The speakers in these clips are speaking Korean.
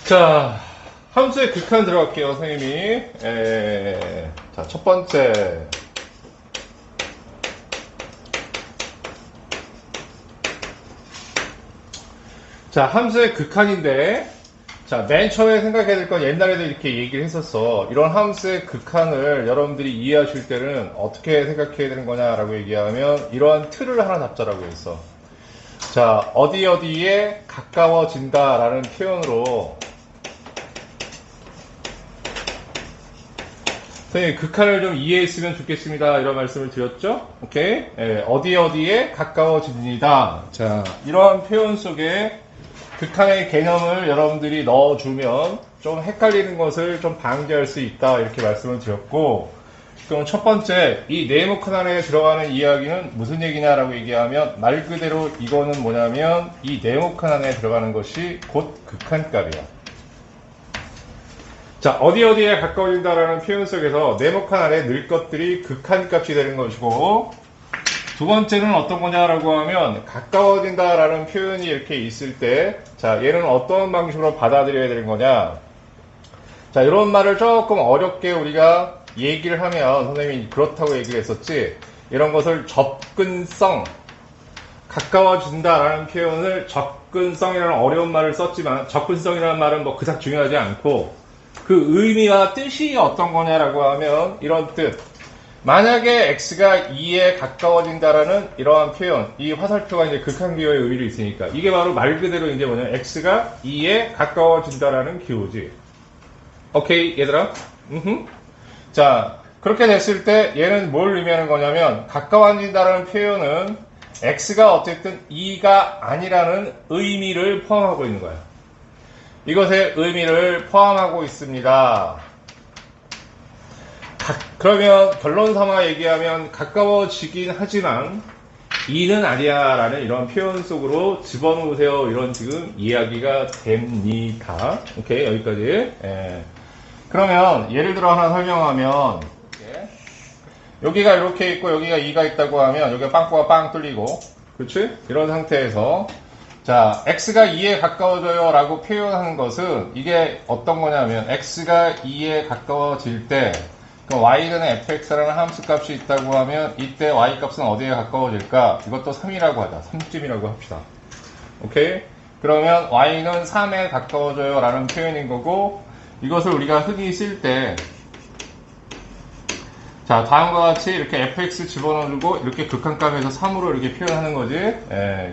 자, 함수의 극한 들어갈게요, 선생님이. 자, 첫 번째. 자, 함수의 극한인데, 자, 맨 처음에 생각해야 될 건 옛날에도 이렇게 얘기를 했었어. 이런 함수의 극한을 여러분들이 이해하실 때는 어떻게 생각해야 되는 거냐라고 얘기하면, 이러한 틀을 하나 잡자라고 했어. 자, 어디에 가까워진다라는 표현으로, 선생님, 극한을 좀 이해했으면 좋겠습니다. 이런 말씀을 드렸죠? 오케이? 어디에 가까워집니다. 자, 이러한 표현 속에 극한의 개념을 여러분들이 넣어주면 좀 헷갈리는 것을 좀 방지할 수 있다. 이렇게 말씀을 드렸고, 그럼 첫 번째, 이 네모칸 안에 들어가는 이야기는 무슨 얘기냐라고 얘기하면 말 그대로 이거는 뭐냐면 이 네모칸 안에 들어가는 것이 곧 극한값이야. 자, 어디에 가까워진다라는 표현 속에서 네모칸 안에 늘 것들이 극한값이 되는 것이고, 두 번째는 어떤 거냐라고 하면 가까워진다라는 표현이 이렇게 있을 때, 자, 얘는 어떤 방식으로 받아들여야 되는 거냐. 자, 이런 말을 조금 어렵게 우리가 얘기를 하면 선생님이 그렇다고 얘기를 했었지. 이런 것을 접근성, 가까워진다라는 표현을 접근성이라는 어려운 말을 썼지만 접근성이라는 말은 뭐 그닥 중요하지 않고 그 의미와 뜻이 어떤 거냐라고 하면 이런 뜻. 만약에 x가 2에 가까워진다라는 이러한 표현, 이 화살표가 이제 극한기호의 의미를 있으니까 이게 바로 말 그대로 이제 뭐냐, x가 2에 가까워진다라는 기호지. 오케이, 얘들아? 자, 그렇게 됐을 때 얘는 뭘 의미하는 거냐면 가까워진다라는 표현은 x가 어쨌든 2가 아니라는 의미를 포함하고 있는 거야. 이것의 의미를 포함하고 있습니다. 그러면 결론 삼아 얘기하면 가까워지긴 하지만 2는 아니야 라는 이런 표현 속으로 집어넣으세요. 이런 지금 이야기가 됩니다. 오케이, 여기까지. 그러면 예를 들어 하나 설명하면 여기가 이렇게 있고 여기가 2가 있다고 하면 여기가 빵꾸가 빵 뚫리고, 그렇지? 이런 상태에서 자, x가 2에 가까워져요 라고 표현하는 것은 이게 어떤 거냐면 x가 2에 가까워질 때 y는 fx라는 함수값이 있다고 하면 이때 y값은 어디에 가까워질까? 이것도 3이라고 하자. 3쯤이라고 합시다. 오케이? 그러면 y는 3에 가까워져요 라는 표현인 거고, 이것을 우리가 흔히 쓸 때 자, 다음과 같이 이렇게 fx 집어넣고 이렇게 극한값에서 3으로 이렇게 표현하는 거지.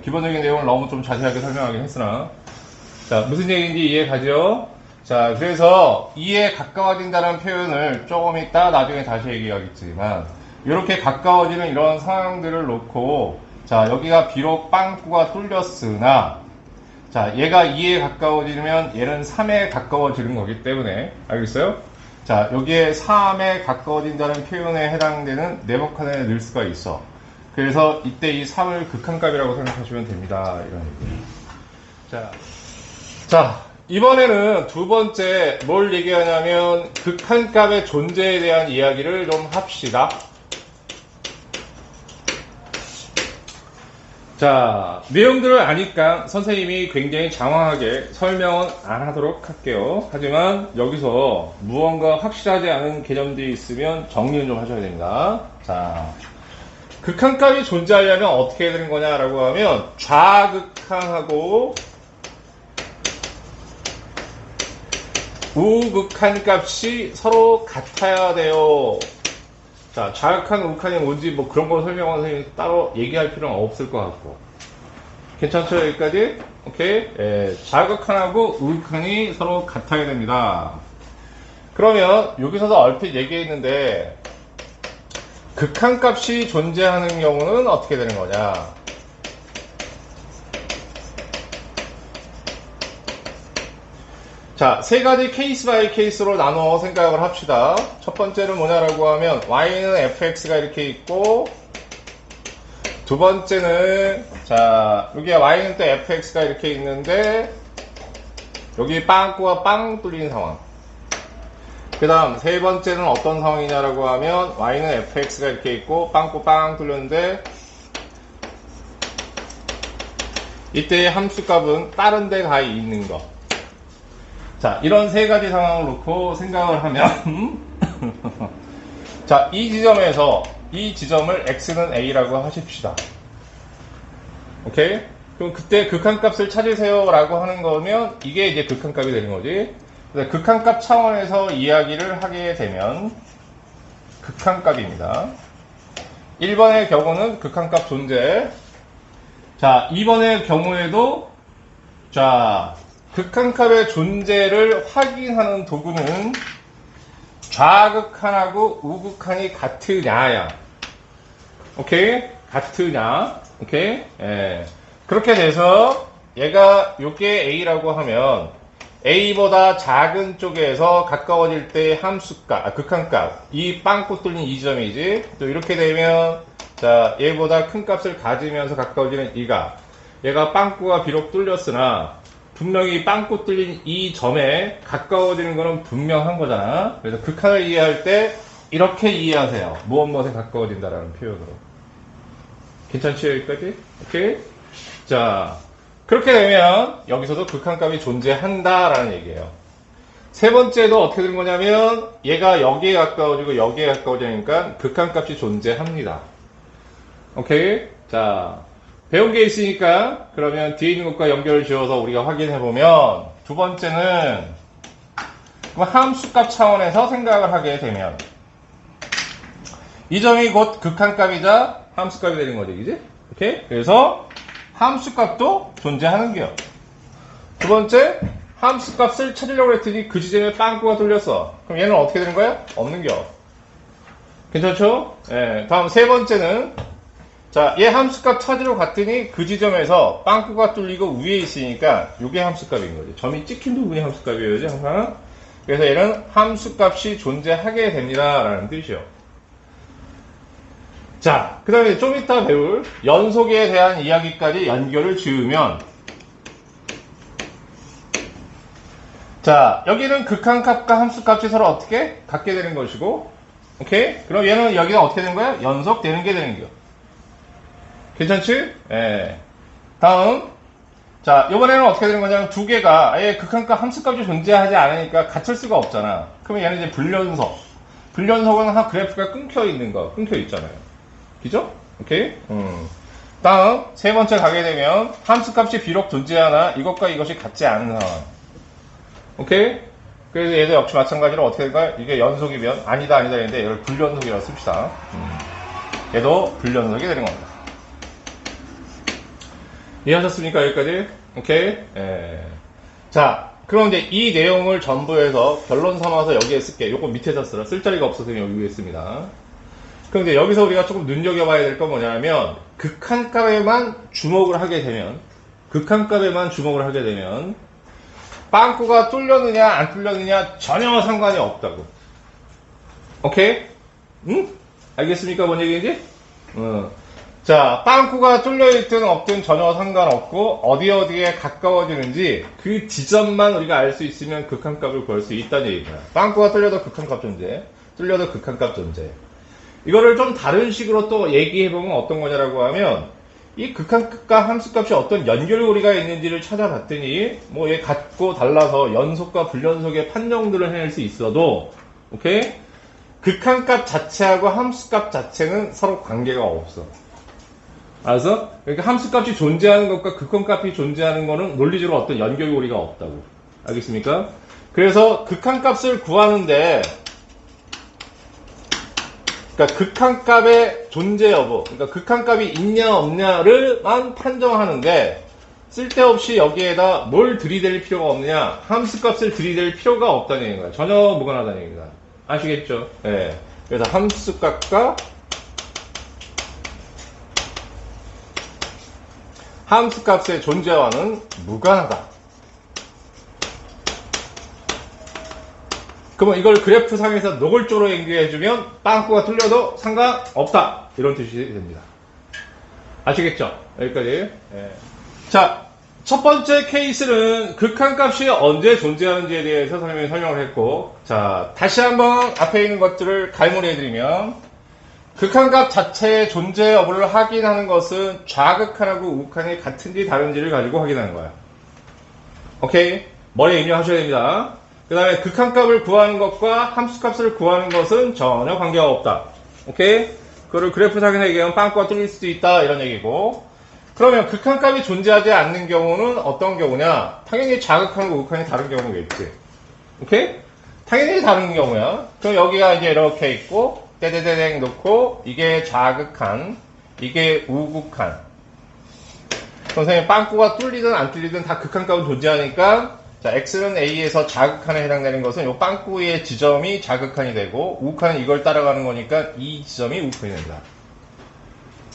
기본적인 내용을 너무 좀 자세하게 설명하긴 했으나, 자, 무슨 얘기인지 이해 가죠? 자, 그래서 2에 가까워진다는 표현을 조금 이따 나중에 다시 얘기하겠지만 이렇게 가까워지는 이런 상황들을 놓고, 자, 여기가 비록 빵꾸가 뚫렸으나 자, 얘가 2에 가까워지면 얘는 3에 가까워지는 거기 때문에, 알겠어요? 자, 여기에 3에 가까워진다는 표현에 해당되는 네모칸에 넣을 수가 있어. 그래서 이때 이 3을 극한값이라고 생각하시면 됩니다. 이런 얘기. 자, 이번에는 두 번째 뭘 얘기하냐면 극한값의 존재에 대한 이야기를 좀 합시다. 자, 내용들을 아니까 선생님이 굉장히 장황하게 설명은 안 하도록 할게요. 하지만 여기서 무언가 확실하지 않은 개념들이 있으면 정리는 좀 하셔야 됩니다. 자, 극한값이 존재하려면 어떻게 해야 되는 거냐라고 하면 좌극한하고 우극한값이 서로 같아야 돼요. 자, 좌극한, 우극한이 뭔지 뭐 그런 거 설명하는 선생님이 따로 얘기할 필요는 없을 것 같고. 괜찮죠? 여기까지? 오케이? 좌극한하고 우극한이 서로 같아야 됩니다. 그러면 여기서도 얼핏 얘기했는데 극한값이 존재하는 경우는 어떻게 되는 거냐? 자, 세 가지 케이스 바이 케이스로 나눠 생각을 합시다. 첫 번째는 뭐냐라고 하면 y는 fx가 이렇게 있고, 두 번째는 자, 여기 y는 또 fx가 이렇게 있는데 여기 빵꾸가 빵 뚫린 상황. 그 다음 세 번째는 어떤 상황이냐라고 하면 y는 fx가 이렇게 있고 빵꾸 빵 뚫렸는데 이때의 함수값은 다른 데 가 있는 거. 자, 이런 세 가지 상황을 놓고 생각을 하면, 자, 이 지점에서 이 지점을 x는 a라고 하십시다. 오케이? 그럼 그때 극한값을 찾으세요 라고 하는 거면 이게 이제 극한값이 되는 거지. 그래서 극한값 차원에서 이야기를 하게 되면 극한값입니다. 1번의 경우는 극한값 존재. 자, 2번의 경우에도 자, 극한값의 존재를 확인하는 도구는 좌극한하고 우극한이 같으냐야. 오케이? 같으냐. 오케이? 예. 그렇게 돼서 얘가 요게 A라고 하면 A보다 작은 쪽에서 가까워질 때 함수값, 극한값. 이 빵꾸 뚫린 이 지점이지. 또 이렇게 되면 자, 얘보다 큰 값을 가지면서 가까워지는 이가. 얘가 빵꾸가 비록 뚫렸으나 분명히 빵꾸 뚫린 이 점에 가까워지는 거는 분명한 거잖아. 그래서 극한을 이해할 때 이렇게 이해하세요. 무엇에 가까워진다라는 표현으로. 괜찮지 여기까지? 오케이? 자, 그렇게 되면 여기서도 극한값이 존재한다라는 얘기예요. 세 번째도 어떻게 되는 거냐면 얘가 여기에 가까워지고 여기에 가까워지니까 극한값이 존재합니다. 오케이? 자, 배운 게 있으니까 그러면 뒤에 있는 것과 연결을 지어서 우리가 확인해 보면 두 번째는 함수값 차원에서 생각을 하게 되면 이 점이 곧 극한값이자 함수값이 되는 거지, 그지? 오케이? 그래서 함수값도 존재하는 게요. 두 번째, 함수값을 찾으려고 했더니 그 지점에 빵꾸가 뚫렸어. 그럼 얘는 어떻게 되는 거야? 없는 겨. 괜찮죠? 예. 다음 세 번째는 자, 얘 함수값 찾으러 갔더니 그 지점에서 빵꾸가 뚫리고 위에 있으니까 이게 함수값인 거지. 점이 찍힌 부분이 함수값이어야지 항상. 그래서 얘는 함수값이 존재하게 됩니다 라는 뜻이요. 자, 그 다음에 좀 이따 배울 연속에 대한 이야기까지 연결을 지으면 자, 여기는 극한값과 함수값이 서로 어떻게 같게 되는 것이고 오케이? 그럼 얘는 여기는 어떻게 되는 거야? 연속되는 게 되는 거야. 괜찮지? 예. 다음. 자, 이번에는 어떻게 되는 거냐면 두 개가 아예 극한값 함수값이 존재하지 않으니까 같을 수가 없잖아. 그러면 얘는 이제 불연속. 불연속은 한 그래프가 끊겨 있는 거, 끊겨 있잖아요. 그죠? 오케이? 다음, 세 번째 가게 되면 함수값이 비록 존재하나 이것과 이것이 같지 않은 상황. 오케이? 그래서 얘도 역시 마찬가지로 어떻게 될까요? 이게 연속이면 아니다 했는데 얘를 불연속이라고 씁시다. 얘도 불연속이 되는 겁니다. 이해하셨습니까? 여기까지? 오케이? 예. 자, 그럼 이제 이 내용을 전부 해서 결론 삼아서 여기에 쓸게. 요거 밑에다 쓰라. 쓸 자리가 없어서 여기 위에 씁니다. 그럼 이제 여기서 우리가 조금 눈여겨봐야 될 건 뭐냐면, 극한값에만 주목을 하게 되면, 빵꾸가 뚫렸느냐, 안 뚫렸느냐, 전혀 상관이 없다고. 오케이? 응? 알겠습니까? 뭔 얘기인지? 자, 빵꾸가 뚫려있든 없든 전혀 상관없고 어디에 가까워지는지 그 지점만 우리가 알 수 있으면 극한값을 구할 수 있다는 얘기입니다. 빵꾸가 뚫려도 극한값 존재, 뚫려도 극한값 존재. 이거를 좀 다른 식으로 또 얘기해보면 어떤 거냐라고 하면 이 극한값과 함수값이 어떤 연결고리가 있는지를 찾아봤더니 뭐 얘 같고 달라서 연속과 불연속의 판정들을 해낼 수 있어도 오케이? 극한값 자체하고 함수값 자체는 서로 관계가 없어. 알았어? 그러니까 함수값이 존재하는 것과 극한값이 존재하는 거는 논리적으로 어떤 연결고리가 없다고. 알겠습니까? 그래서 극한값을 구하는데 그러니까 극한값의 존재 여부, 그러니까 극한값이 있냐 없냐를만 판정하는데 쓸데없이 여기에다 뭘 들이댈 필요가 없느냐, 함수값을 들이댈 필요가 없다는 얘기인 거야. 전혀 무관하다는 얘기다. 아시겠죠? 네. 그래서 함수값과 함수값의 존재와는 무관하다. 그러면 이걸 그래프상에서 노골적으로 연결해주면 빵꾸가 뚫려도 상관없다. 이런 뜻이 됩니다. 아시겠죠? 여기까지. 예. 자, 첫 번째 케이스는 극한값이 언제 존재하는지에 대해서 설명을 했고, 자, 다시 한번 앞에 있는 것들을 갈무리해드리면 극한값 자체의 존재 여부를 확인하는 것은 좌극한하고 우극한이 같은지 다른지를 가지고 확인하는 거야. 오케이? 머리에 입력하셔야 됩니다. 그 다음에 극한값을 구하는 것과 함수값을 구하는 것은 전혀 관계가 없다. 오케이? 그거를 그래프상에서 얘기하면 빵꾸가 뚫릴 수도 있다 이런 얘기고, 그러면 극한값이 존재하지 않는 경우는 어떤 경우냐? 당연히 자극한과 우극한이 다른 경우겠지. 오케이? 당연히 다른 경우야. 그럼 여기가 이제 이렇게 있고 떼떼떼땡 놓고 이게 자극한, 이게 우극한. 선생님 빵꾸가 뚫리든 안 뚫리든 다 극한값은 존재하니까, 자, x는 a에서 자극한에 해당되는 것은 이 빵꾸의 지점이 자극한이 되고 우극한은 이걸 따라가는 거니까 이 지점이 우극한이 된다.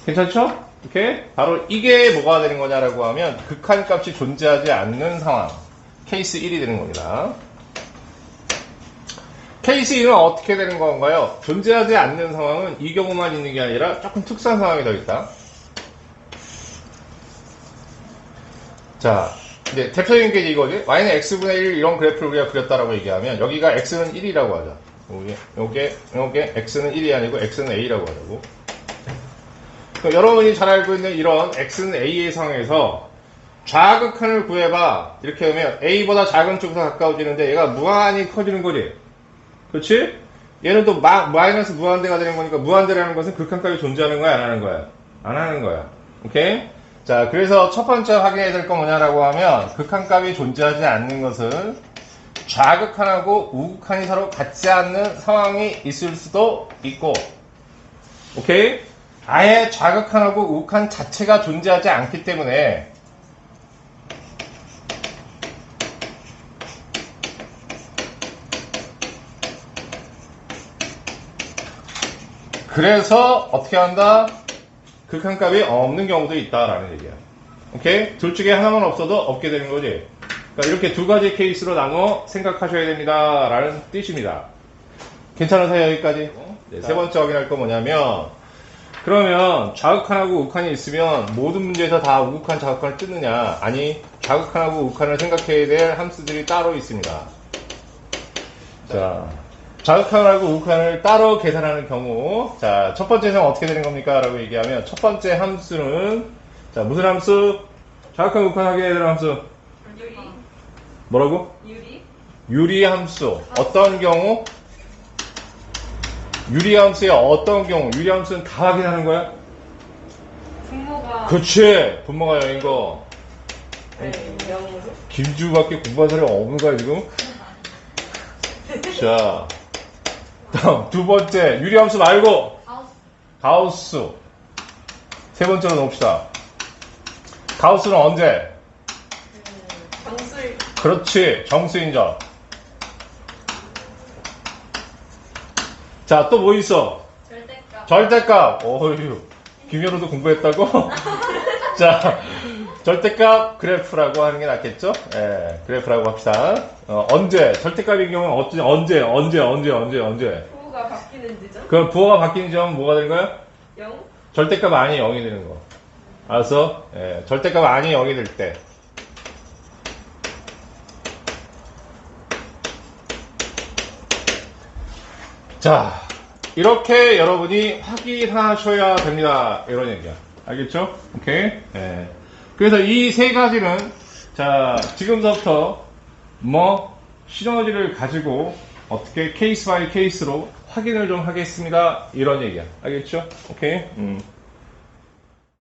괜찮죠? 이렇게 바로 이게 뭐가 되는 거냐라고 하면 극한값이 존재하지 않는 상황, 케이스 1이 되는 겁니다. 케이스 2는 어떻게 되는 건가요? 존재하지 않는 상황은 이 경우만 있는 게 아니라 조금 특수한 상황이 더 있다. 자, 이제 대표적인 게 이거지. y는 x분의 1 이런 그래프를 우리가 그렸다라고 얘기하면 여기가 x는 1이라고 하자. 요게 x는 1이 아니고 x는 a라고 하자고. 그러니까 여러분이 잘 알고 있는 이런 x는 a의 상황에서 좌극한을 구해봐. 이렇게 하면 a보다 작은 쪽으로 가까워지는데 얘가 무한히 커지는 거지. 그렇지? 얘는 또 마이너스 무한대가 되는 거니까 무한대라는 것은 극한값이 존재하는 거야, 안 하는 거야? 안 하는 거야. 오케이? 자, 그래서 첫 번째 확인해야 될 건 뭐냐라고 하면 극한값이 존재하지 않는 것은 좌극한하고 우극한이 서로 같지 않는 상황이 있을 수도 있고, 오케이? 아예 좌극한하고 우극한 자체가 존재하지 않기 때문에 그래서 어떻게 한다? 극한값이 없는 경우도 있다라는 얘기야. 오케이? 둘 중에 하나만 없어도 없게 되는 거지. 그러니까 이렇게 두 가지 케이스로 나눠 생각하셔야 됩니다. 라는 뜻입니다. 괜찮으세요? 여기까지? 네, 세 번째 확인할 건 뭐냐면, 그러면 좌극한하고 우극한이 있으면 모든 문제에서 다 우극한, 좌극한을 뜯느냐? 아니, 좌극한하고 우극한을 생각해야 될 함수들이 따로 있습니다. 자, 좌극한하고 우극한을 따로 계산하는 경우, 자, 첫 번째는 어떻게 되는 겁니까? 라고 얘기하면, 첫 번째 함수는, 자, 무슨 함수? 좌극한, 우극한 하게 되는 함수. 유리. 뭐라고? 유리. 유리 함수. 어떤 경우? 유리 함수의 어떤 경우? 유리 함수는 다 확인하는 거야? 분모가. 그치! 분모가 0인 거. 네, 0으로. 김주밖에 공부한 사람이 없는 거야, 지금? 자, 다음, 두 번째. 유리 함수 말고, 가우스. 세 번째로 놓읍시다. 가우스는 언제? 정수일. 그렇지. 정수인정. 자, 또 뭐 있어? 절대값. 절대값. 어휴, 김현우도 공부했다고? 자, 절대값 그래프라고 하는 게 낫겠죠? 예, 그래프라고 합시다. 언제? 절대값인 경우는 언제? 부호가 바뀌는 지점. 그럼 부호가 바뀌는 점은 뭐가 되는 거야? 0. 절대값 아니 0이 되는 거. 알았어? 예, 절대값 아니 0이 될 때. 자, 이렇게 여러분이 확인하셔야 됩니다. 이런 얘기야. 알겠죠? 오케이? 예. 그래서 이 세 가지는, 자, 지금부터 시너지를 가지고 어떻게 케이스 바이 케이스로 확인을 좀 하겠습니다. 이런 얘기야. 알겠죠? 오케이?